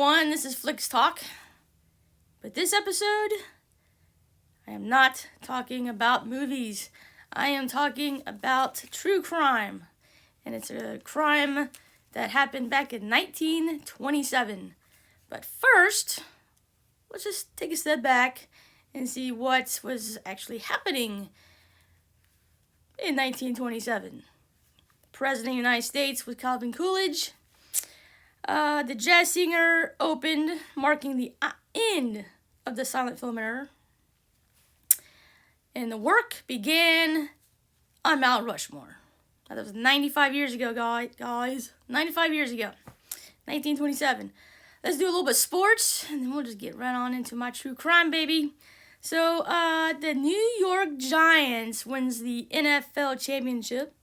everyone, this is Flicks Talk. But this episode, I am not talking about movies. I am talking about true crime. And it's a crime that happened back in 1927. But first, let's just take a step back and see what was actually happening in 1927. President of the United States was Calvin Coolidge. The jazz singer opened, marking the end of the silent film era. And the work began on Mount Rushmore. That was 95 years ago, guys. 95 years ago. 1927. Let's do a little bit of sports, and then we'll just get right on into my true crime, baby. So, the New York Giants wins the NFL championship.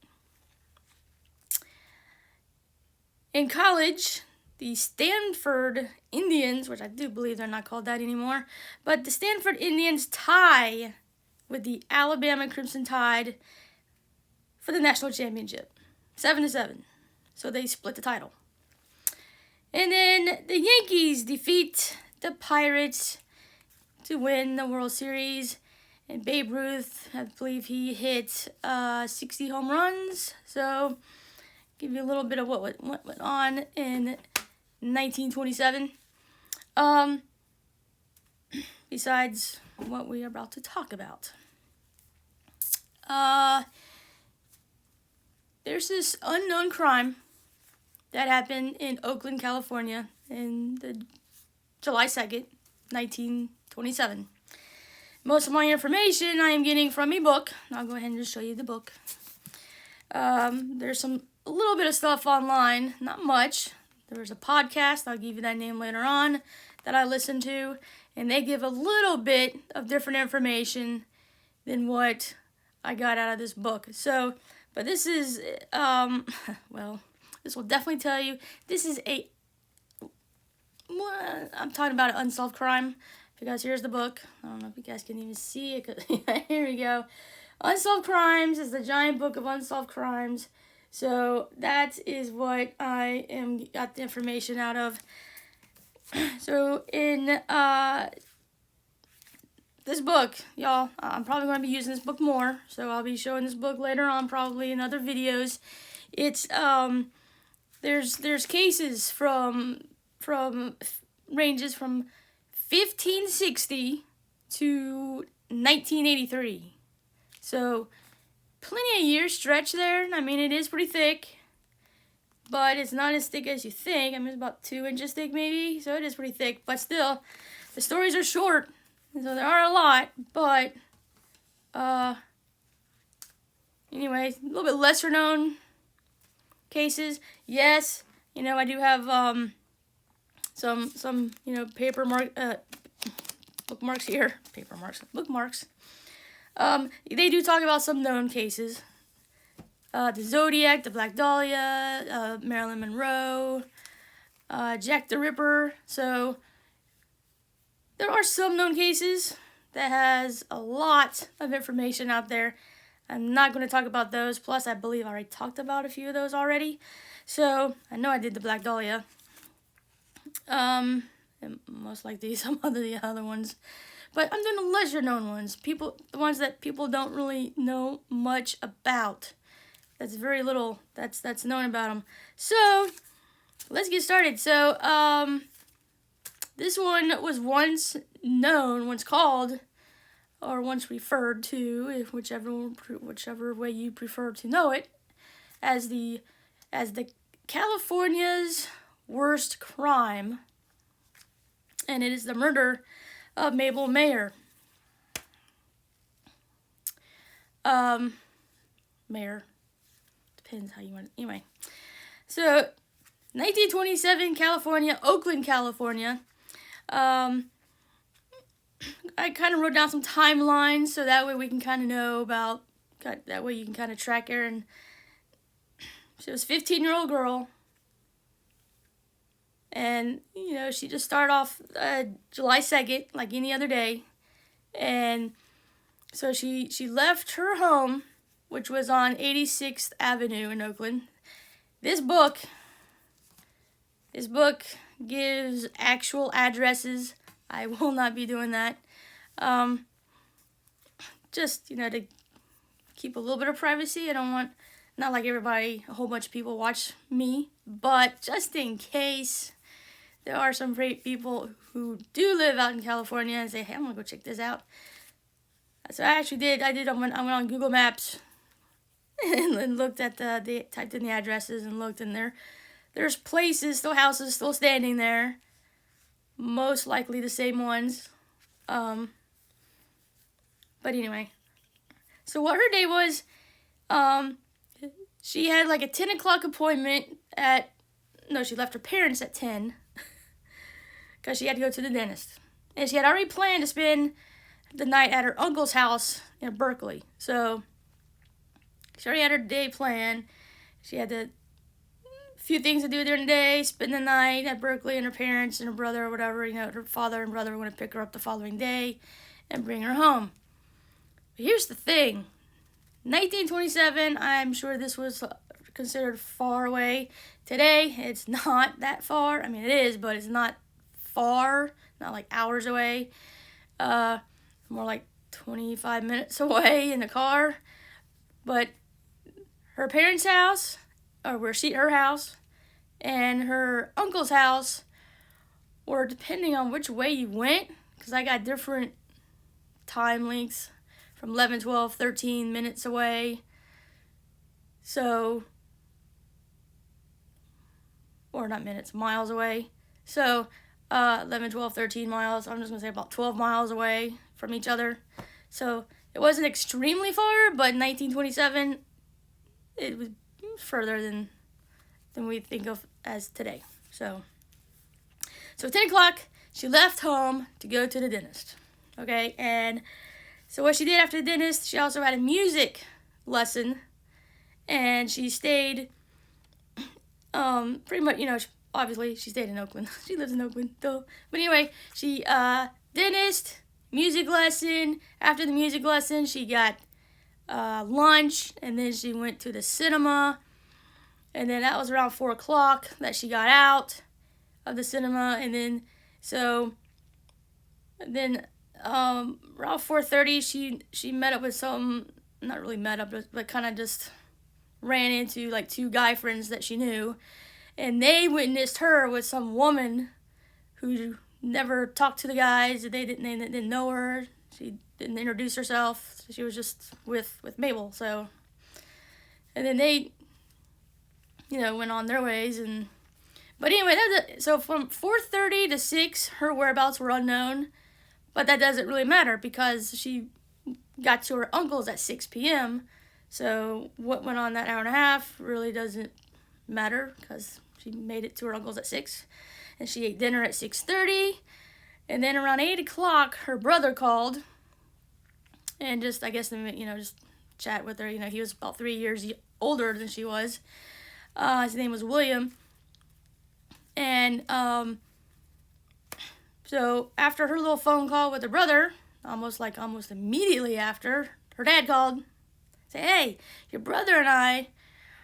In college, the Stanford Indians, which I do believe they're not called that anymore, but the Stanford Indians tie with the Alabama Crimson Tide for the national championship, 7-7. So they split the title. And then the Yankees defeat the Pirates to win the World Series. And Babe Ruth, I believe he hit 60 home runs. So give you a little bit of what went on in 1927. Besides what we are about to talk about. There's this unknown crime that happened in Oakland, California, in the July 2nd, 1927. Most of my information I am getting from a book. I'll go ahead and just show you the book. There's a little bit of stuff online, not much. There's a podcast, I'll give you that name later on, that I listen to, and they give a little bit of different information than what I got out of this book. So, but this is, this will definitely tell you, this is I'm talking about an unsolved crime. Because here's the book. I don't know if you guys can even see it. Here we go. Unsolved Crimes is the giant book of unsolved crimes. So that is what I got the information out of. So in this book, y'all, I'm probably going to be using this book more. So I'll be showing this book later on, probably in other videos. It's there's cases from ranges from 1560 to 1983. So plenty of years stretch there. I mean, it is pretty thick, but it's not as thick as you think. I mean, it's about 2 inches thick maybe, so it is pretty thick. But still, the stories are short, so there are a lot. But anyway, a little bit lesser known cases. Yes, I do have some bookmarks here. Bookmarks. They do talk about some known cases. The Zodiac, the Black Dahlia, Marilyn Monroe, Jack the Ripper. So there are some known cases that has a lot of information out there. I'm not going to talk about those. Plus, I believe I already talked about a few of those already. So I know I did the Black Dahlia. And most likely some of the other ones. But I'm doing the lesser known ones. The ones that people don't really know much about. That's very little that's known about them. So, let's get started. So, this one was once called, or once referred to, whichever way you prefer to know it, as the California's worst crime. And it is the murder of Mabel Mayer. Mayer. Depends how you want it. Anyway. So, 1927, California, Oakland, California. I kind of wrote down some timelines so that way we can kind of know about, that way you can kind of track her. And she was a 15-year-old girl. And, she just started off July 2nd, like any other day. And so she left her home, which was on 86th Avenue in Oakland. This book His book gives actual addresses. I will not be doing that. Just, to keep a little bit of privacy. I don't want, not like everybody, a whole bunch of people watch me, but just in case there are some great people who do live out in California and say, hey, I'm gonna go check this out. So I actually did. I went on Google Maps and looked at typed in the addresses and looked in there. There's places, still houses, still standing there. Most likely the same ones. But anyway. So what her day was, she had like a 10 o'clock appointment she left her parents at 10. Because she had to go to the dentist. And she had already planned to spend the night at her uncle's house in Berkeley. So she already had her day planned. She had a few things to do during the day, spend the night at Berkeley, and her parents and her brother or whatever, her father and brother were going to pick her up the following day and bring her home. But here's the thing. 1927, I'm sure this was considered far away. Today, it's not that far. I mean, it is, but it's not far, not like hours away. More like 25 minutes away in the car. But her parents' house, or her house, and her uncle's house were, depending on which way you went, because I got different time lengths, from 11, 12, 13 minutes away. So, or not minutes, miles away. So, 11, 12, 13 miles. I'm just going to say about 12 miles away from each other. So, it wasn't extremely far, but in 1927, it was further than we think of as today. So 10 o'clock, she left home to go to the dentist. Okay, and so what she did after the dentist, she also had a music lesson, and she stayed, pretty much, obviously, she stayed in Oakland. She lives in Oakland, though. But anyway, she, dentist, music lesson. After the music lesson, she got lunch, and then she went to the cinema. And then that was around 4 o'clock that she got out of the cinema. And then, around 4:30, she met up with not really met up, but kind of just ran into like 2 guy friends that she knew. And they witnessed her with some woman who never talked to the guys. They didn't know her. She didn't introduce herself. She was just with Mabel. So, and then they, went on their ways. But anyway, so from 4:30 to 6, her whereabouts were unknown. But that doesn't really matter because she got to her uncle's at 6 p.m. So what went on that hour and a half really doesn't matter because she made it to her uncle's at 6. And she ate dinner at 6:30. And then around 8 o'clock, her brother called. And just, I guess, just chat with her. He was about 3 years older than she was. His name was William. And so after her little phone call with her brother, almost immediately after, her dad called. Say, hey, your brother and I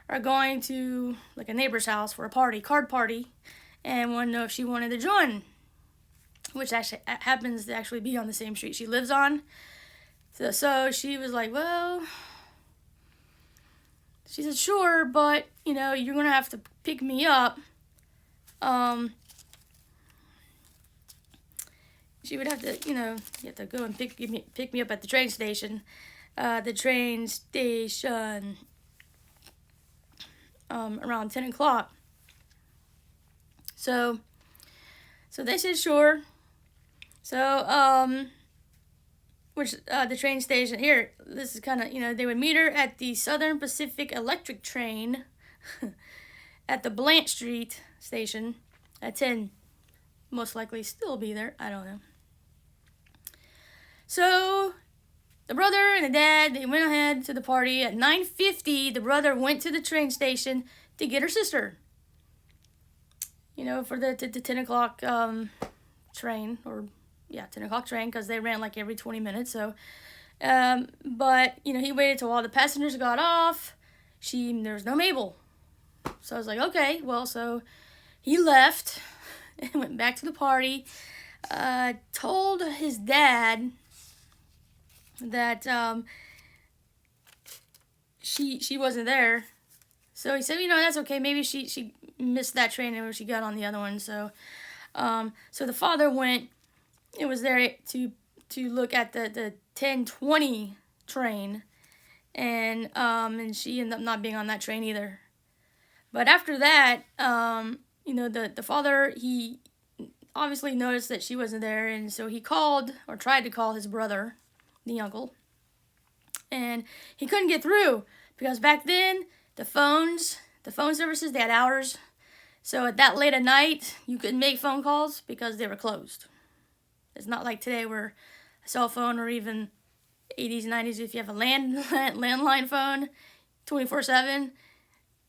are going to like a neighbor's house for a card party, and want to know if she wanted to join, which actually happens to actually be on the same street she lives on. So she was like, well, she said, sure, but, you're going to have to pick me up. She would have to, you have to go and pick me up at the train station. Around 10 o'clock. So they said sure. So, the train station here, this is kind of, they would meet her at the Southern Pacific Electric train at the Blanche Street station at 10. Most likely still be there. I don't know. So the brother and the dad, they went ahead to the party. At 9:50, the brother went to the train station to get her sister. For the 10 o'clock train, 10 o'clock train, because they ran like every 20 minutes. So, but he waited till all the passengers got off. There was no Mabel. So I was like, okay, well, so he left and went back to the party. Told his dad that she wasn't there. So he said, that's okay. Maybe she missed that train and she got on the other one. So so the father went and was there to look at the 10:20 train, and she ended up not being on that train either. But after that, the father, he obviously noticed that she wasn't there, and so he called, or tried to call, his brother, the uncle, and he couldn't get through because back then the phone services, they had hours. So at that late at night, you couldn't make phone calls because they were closed. It's not like today where a cell phone, or even 80s, 90s, if you have a landline phone, 24/7.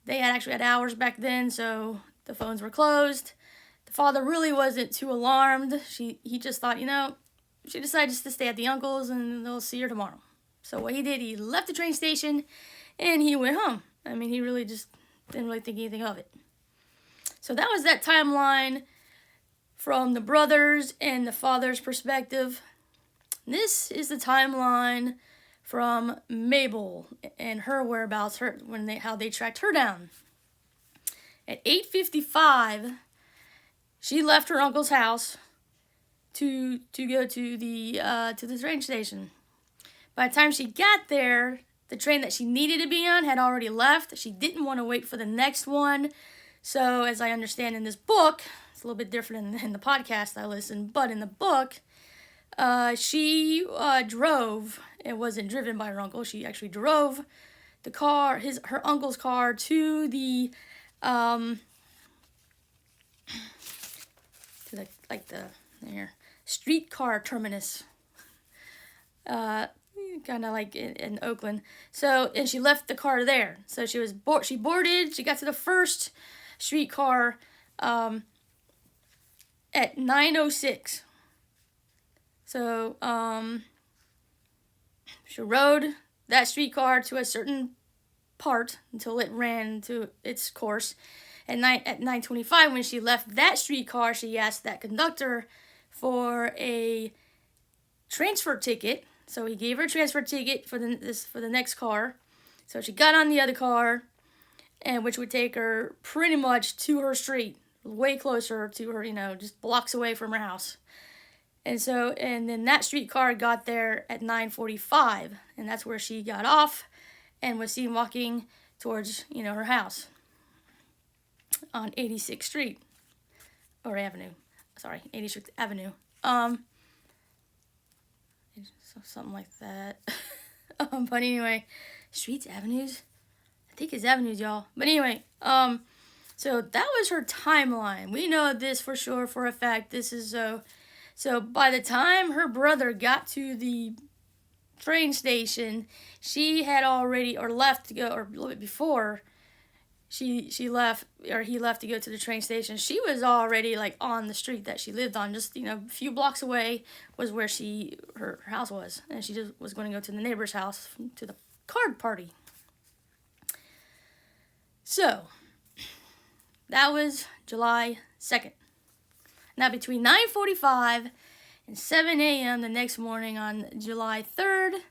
They actually had hours back then, so the phones were closed. The father really wasn't too alarmed. He just thought, she decided just to stay at the uncle's and they'll see her tomorrow. So what he did, he left the train station and he went home. He really just didn't really think anything of it. So that was that timeline from the brothers and the father's perspective. This is the timeline from Mabel and her whereabouts, how they tracked her down. At 8:55, she left her uncle's house to go to the train station. By the time she got there, the train that she needed to be on had already left. She didn't want to wait for the next one. So, as I understand in this book, it's a little bit different in the podcast I listened, but in the book, she drove. It wasn't driven by her uncle. She actually drove the car, her uncle's car, to the streetcar terminus. Kind of like in Oakland. So, and she left the car there. So she boarded. She got to the first streetcar at 9:06. So she rode that streetcar to a certain part until it ran to its course. At 9:25, when she left that streetcar, she asked that conductor for a transfer ticket. So he gave her a transfer ticket for the next car. So she got on the other car, and which would take her pretty much to her street, way closer to her, just blocks away from her house. And then that streetcar got there at 9:45, and that's where she got off and was seen walking towards, her house on 86th Street, or Avenue. Sorry, 86th Avenue. Something like that. But anyway, streets, avenues? I think it's avenues, y'all. But anyway, so that was her timeline. We know this for sure, for a fact. This is so by the time her brother got to the train station, she had already, or left to go, or a little bit before she left, or he left to go to the train station, she was already like on the street that she lived on. Just, a few blocks away was where her house was. And she just was going to go to the neighbor's house to the card party. So, that was July 2nd. Now, between 9:45 and 7 a.m. the next morning on July 3rd,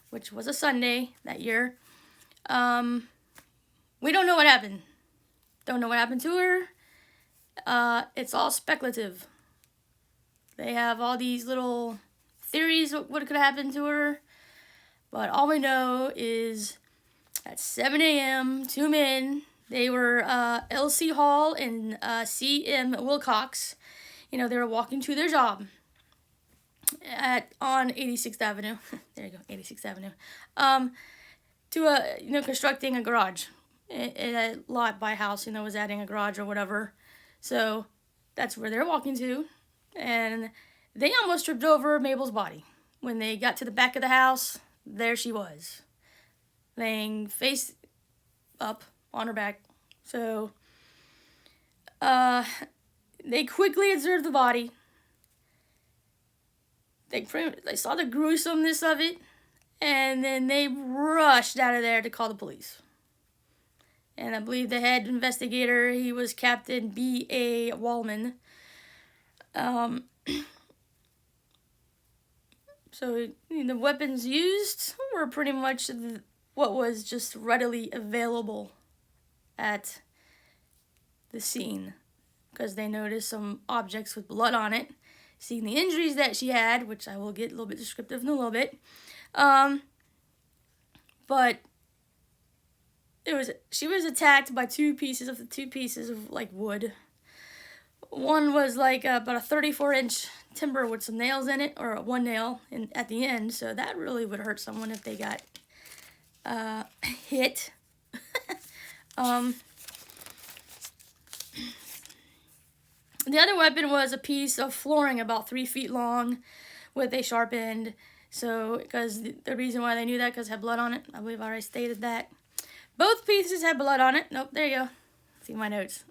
which was a Sunday that year, we don't know what happened. Don't know what happened to her. It's all speculative. They have all these little theories of what could have happened to her. But all we know is at 7 a.m., two men, they were L.C. Hall and C.M. Wilcox. They were walking to their job on 86th Avenue. There you go, 86th Avenue. To constructing a garage. In a lot by house, was adding a garage or whatever. So that's where they're walking to. And they almost tripped over Mabel's body. When they got to the back of the house, there she was, laying face up on her back. So they quickly observed the body. They saw the gruesomeness of it, and then they rushed out of there to call the police. And I believe the head investigator, he was Captain B.A. Wallman. So the weapons used were pretty much what was just readily available at the scene, because they noticed some objects with blood on it. Seeing the injuries that she had, which I will get a little bit descriptive in a little bit, but she was attacked by two pieces of like wood. One was like about a 34-inch timber with some nails in it, or one nail at the end, so that really would hurt someone if they got hit. The other weapon was a piece of flooring about 3 feet long with a sharp end. So, because the reason why they knew that, because it had blood on it. I believe I already stated that. Both pieces had blood on it. Nope, there you go. See my notes.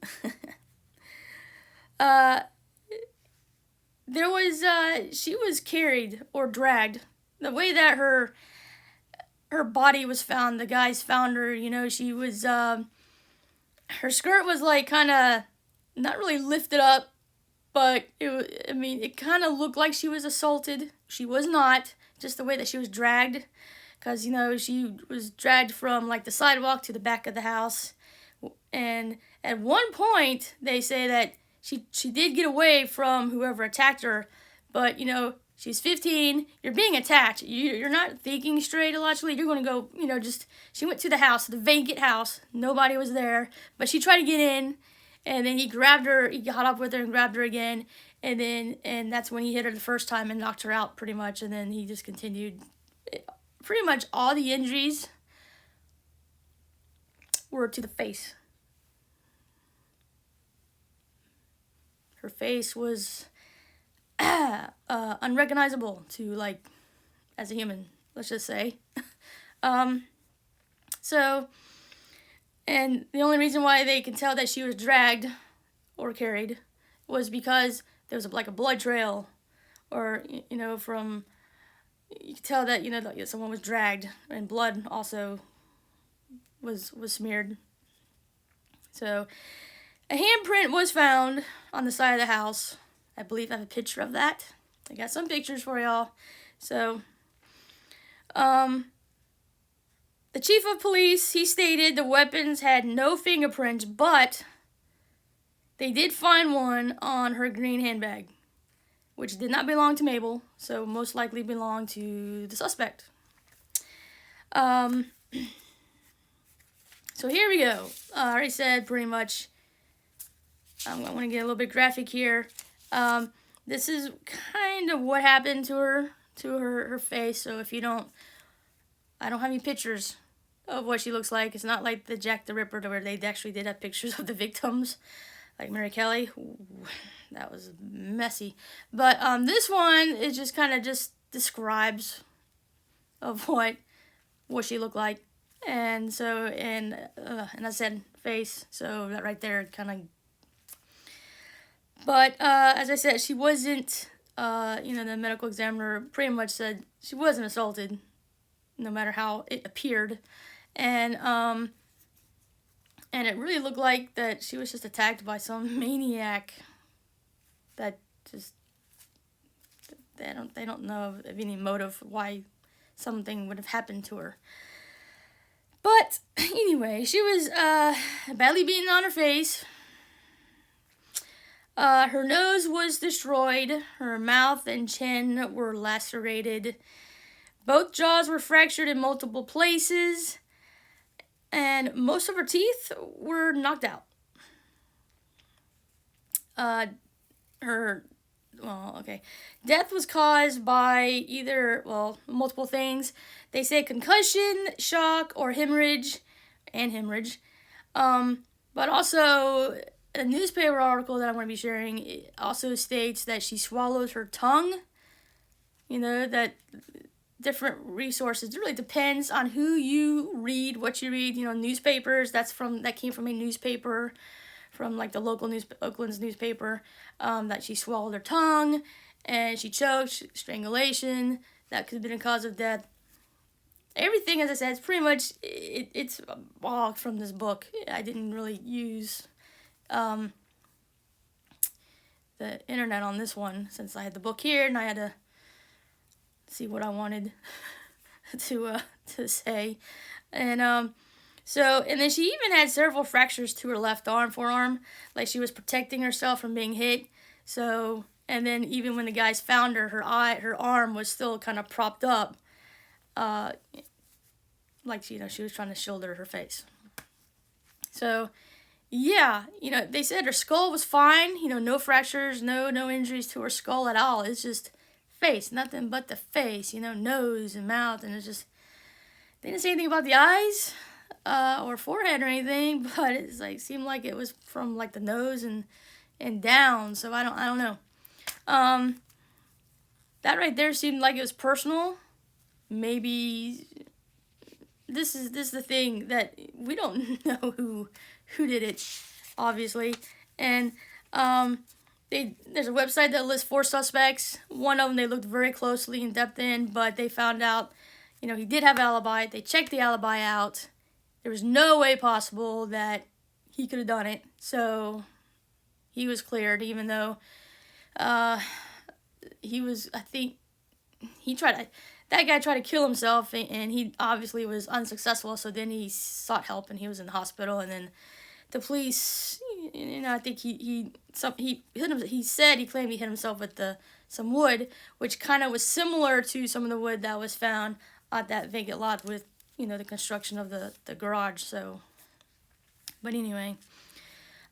She was carried or dragged. The way that her body was found, the guys found her, she was, her skirt was like kind of not really lifted up, but it kind of looked like she was assaulted. She was not, just the way that she was dragged, because, she was dragged from like the sidewalk to the back of the house. And at one point, they say that she did get away from whoever attacked her, but, she's 15, you're being attacked, you're not thinking straight logically, you're going to go, she went to the house, the vacant house, nobody was there, but she tried to get in, and then he grabbed her, he got up with her and grabbed her again, and that's when he hit her the first time and knocked her out pretty much, and then he just continued. Pretty much all the injuries were to the face. Her face was unrecognizable to, like, as a human, let's just say. So, and the only reason why they could tell that she was dragged or carried was because there was like a blood trail, or, from, you could tell that, that someone was dragged, and blood also was smeared. So, a handprint was found on the side of the house. I believe I have a picture of that. I got some pictures for y'all. So, the chief of police, he stated the weapons had no fingerprints, but they did find one on her green handbag, which did not belong to Mabel, so most likely belonged to the suspect. So here we go. I already said pretty much. I'm going to get a little bit graphic here. This is kind of what happened to her face. So if you don't, I don't have any pictures of what she looks like. It's not like the Jack the Ripper, where they actually did have pictures of the victims, like Mary Kelly. Ooh, that was messy. But this one is just kind of just describes of what she looked like. And so, and I said face, so that right there kind of. But as I said, she wasn't, the medical examiner pretty much said she wasn't assaulted, no matter how it appeared. And it really looked like that she was just attacked by some maniac that just, they don't know of any motive why something would have happened to her. But anyway, she was badly beaten on her face. Her nose was destroyed. Her mouth and chin were lacerated. Both jaws were fractured in multiple places. And most of her teeth were knocked out. Death was caused by multiple things. They say concussion, shock, or hemorrhage. But also, a newspaper article that I'm going to be sharing, it also states that she swallowed her tongue. That different resources. It really depends on who you read, what you read. Newspapers, that came from a newspaper, from like the local Oakland's newspaper, that she swallowed her tongue, and she choked, strangulation. That could have been a cause of death. everything, as I said, it's pretty much, it's all from this book. I didn't really use the internet on this one, since I had the book here and I had to see what I wanted to say. And and then she even had several fractures to her left forearm, like she was protecting herself from being hit. So, and then even when the guys found her, her arm was still kind of propped up, like she was trying to shoulder her face. So, yeah, they said her skull was fine. No fractures, no injuries to her skull at all. It's just face, nothing but the face. Nose and mouth, and it's just, they didn't say anything about the eyes or forehead or anything, but it's like seemed like it was from like the nose and down. So I don't know. That right there seemed like it was personal. Maybe this is the thing, that we don't know who did it, obviously. And there's a website that lists 4 suspects. One of them they looked very closely in depth in, but they found out, he did have an alibi. They checked the alibi out. There was no way possible that he could have done it. So he was cleared, even though he was, I think, that guy tried to kill himself, and he obviously was unsuccessful. So then he sought help, and he was in the hospital. And then the police, I think he claimed he hit himself with some wood, which kind of was similar to some of the wood that was found at that vacant lot with, the construction of the garage. So, but anyway,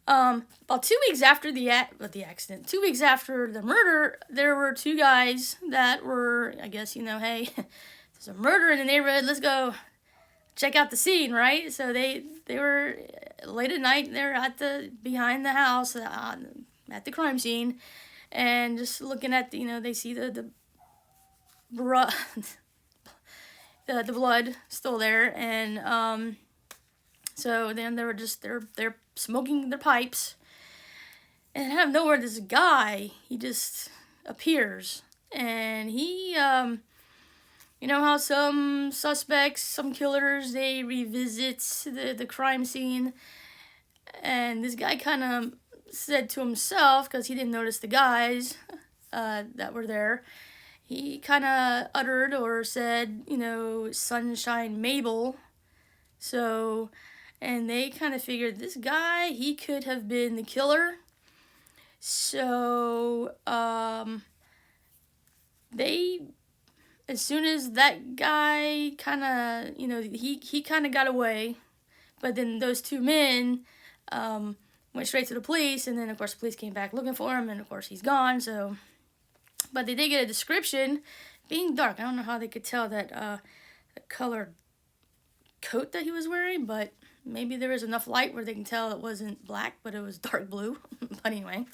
about 2 weeks after the accident, 2 weeks after the murder, there were 2 guys that were, I guess, hey, there's a murder in the neighborhood, let's go check out the scene, right? So they were late at night, they're behind the house at the crime scene, and just looking at they see the blood still there, and so then they were just they're smoking their pipes, and out of nowhere this guy, he just appears, and he how some suspects, some killers, they revisit the crime scene, and this guy kind of said to himself, because he didn't notice the guys that were there, he kind of uttered or said, Sunshine Mabel. So, and they kind of figured this guy, he could have been the killer. So, as soon as that guy kind of, he kind of got away, but then those 2 men went straight to the police, and then, of course, the police came back looking for him, and, of course, he's gone, so. But they did get a description, being dark. I don't know how they could tell that the colored coat that he was wearing, but maybe there was enough light where they can tell it wasn't black, but it was dark blue. But anyway,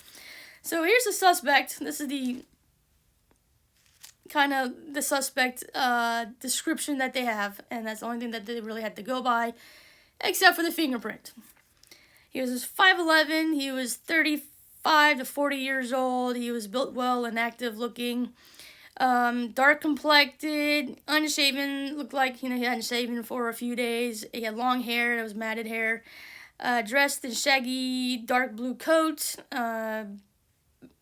so here's the suspect. This is the kind of the suspect description that they have, and that's the only thing that they really had to go by, except for the fingerprint. He was 5'11", he was 35 to 40 years old, he was built well and active looking, dark complected, unshaven, looked like, he hadn't shaven for a few days, he had long hair, it was matted hair, dressed in shaggy dark blue coat,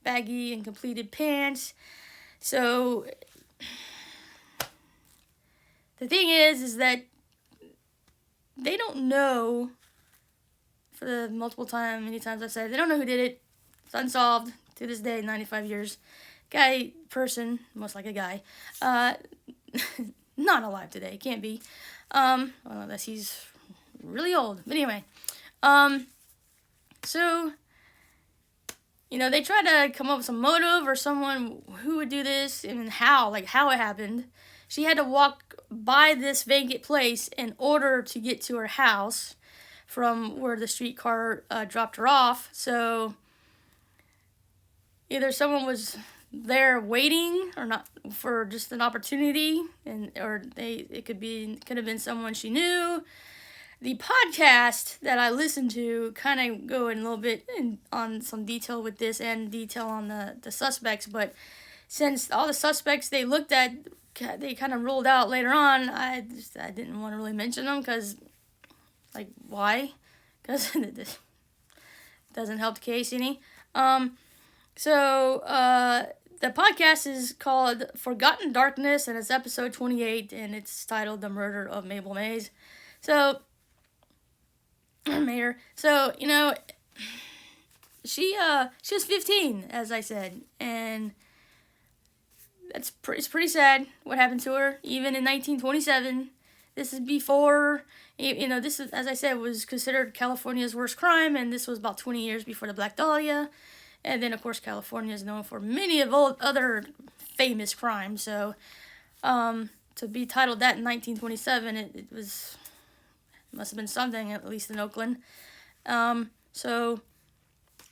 baggy and completed pants. So the thing is that they don't know, for the many times I've said, they don't know who did it. It's unsolved to this day, 95 years. Most like a guy, not alive today, can't be, unless he's really old. But anyway, so, they try to come up with some motive or someone who would do this and how it happened. She had to walk by this vacant place in order to get to her house from where the streetcar dropped her off. So either someone was there waiting or not for just an opportunity, it could have been someone she knew. The podcast that I listened to kind of go in a little bit on some detail with this and detail on the suspects, but since all the suspects they looked at, they kind of ruled out later on, I didn't want to really mention them because, like, why? Because it doesn't help the case any. So the podcast is called Forgotten Darkness, and it's episode 28, and it's titled The Murder of Mabel Mayer. So, Mayer. So, she was 15, as I said, and it's pretty sad what happened to her. Even in 1927, this is before, this is, as I said, was considered California's worst crime, and this was about 20 years before the Black Dahlia. And then, of course, California is known for many of other famous crimes. So, to be titled that in 1927, it must have been something, at least in Oakland. So,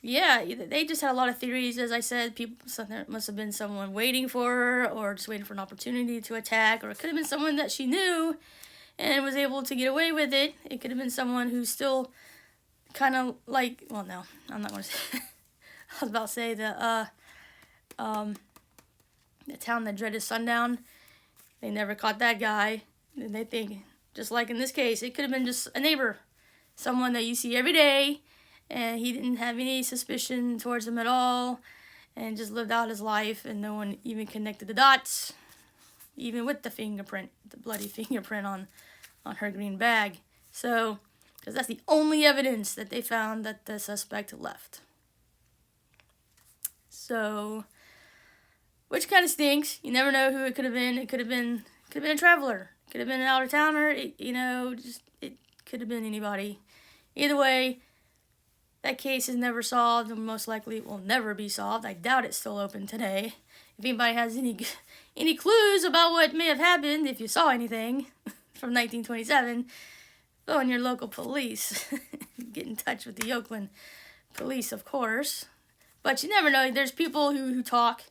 yeah, they just had a lot of theories. As I said, there must have been someone waiting for her, or just waiting for an opportunity to attack, or it could have been someone that she knew and was able to get away with it. It could have been someone who's still kind of like, well, no, I'm not going to say. I was about to say the town that dreaded sundown. They never caught that guy. And they think, just like in this case, it could have been just a neighbor, someone that you see every day, and he didn't have any suspicion towards him at all, and just lived out his life, and no one even connected the dots, even with the bloody fingerprint on her green bag. So, because that's the only evidence that they found that the suspect left. So, which kind of stinks. You never know who it could have been. It could have been a traveler. It could have been an out-of-towner. It could have been anybody. Either way, that case is never solved, and most likely it will never be solved. I doubt it's still open today. If anybody has any clues about what may have happened, if you saw anything from 1927, phone your local police. Get in touch with the Oakland police, of course. But you never know. There's people who talk.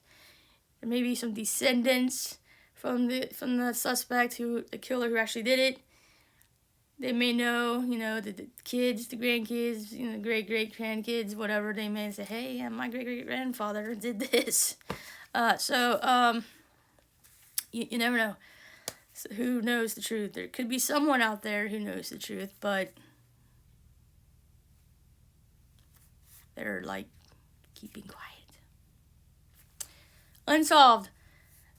There may be some descendants from the suspect, the killer who actually did it. They may know, the kids, the grandkids, great-great-grandkids, whatever. They may say, hey, yeah, my great-great-grandfather did this. You never know. So who knows the truth? There could be someone out there who knows the truth, but they're, keeping quiet. Unsolved.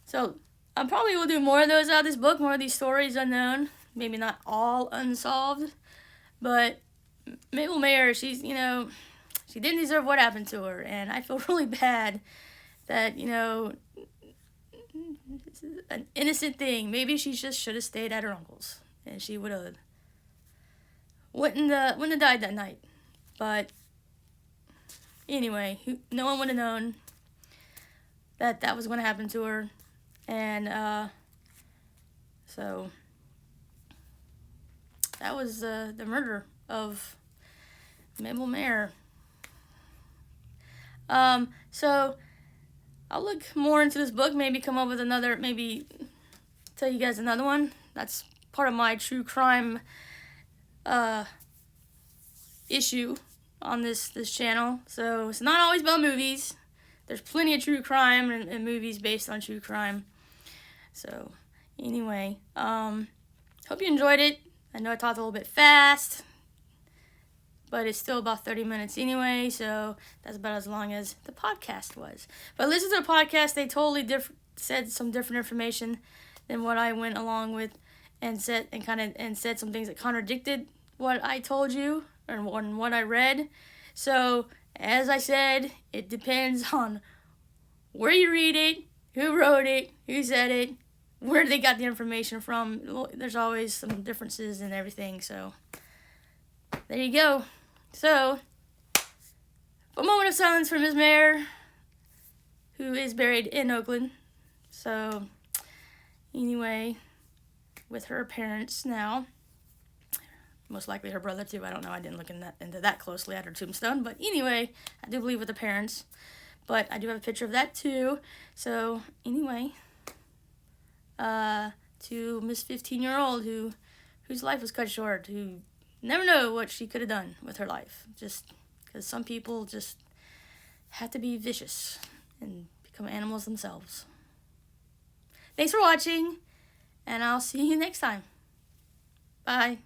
So, I probably will do more of those out of this book, more of these stories unknown. Maybe not all unsolved, but Mabel Mayer, she didn't deserve what happened to her, and I feel really bad that, it's an innocent thing. Maybe she just should have stayed at her uncle's, and she wouldn't have died that night. But anyway, no one would have known that was going to happen to her, and so that was the murder of Mabel Mayer. So I'll look more into this book, maybe come up with maybe tell you guys another one. That's part of my true crime issue on this channel. So it's not always about movies. There's plenty of true crime and movies based on true crime. So anyway, hope you enjoyed it. I know I talked a little bit fast, but it's still about 30 minutes anyway, so that's about as long as the podcast was. But listen to the podcast. They totally said some different information than what I went along with, and said some things that contradicted what I told you and what I read. So, as I said, it depends on where you read it, who wrote it, who said it, where they got the information from. There's always some differences in everything, so there you go. So, a moment of silence for Ms. Mayer, who is buried in Oakland. So, anyway, with her parents now. Most likely her brother, too. I don't know. I didn't look into that closely at her tombstone. But anyway, I do believe with the parents. But I do have a picture of that, too. So, anyway, to Miss 15-year-old whose life was cut short, who never know what she could have done with her life. Just because some people just have to be vicious and become animals themselves. Thanks for watching, and I'll see you next time. Bye.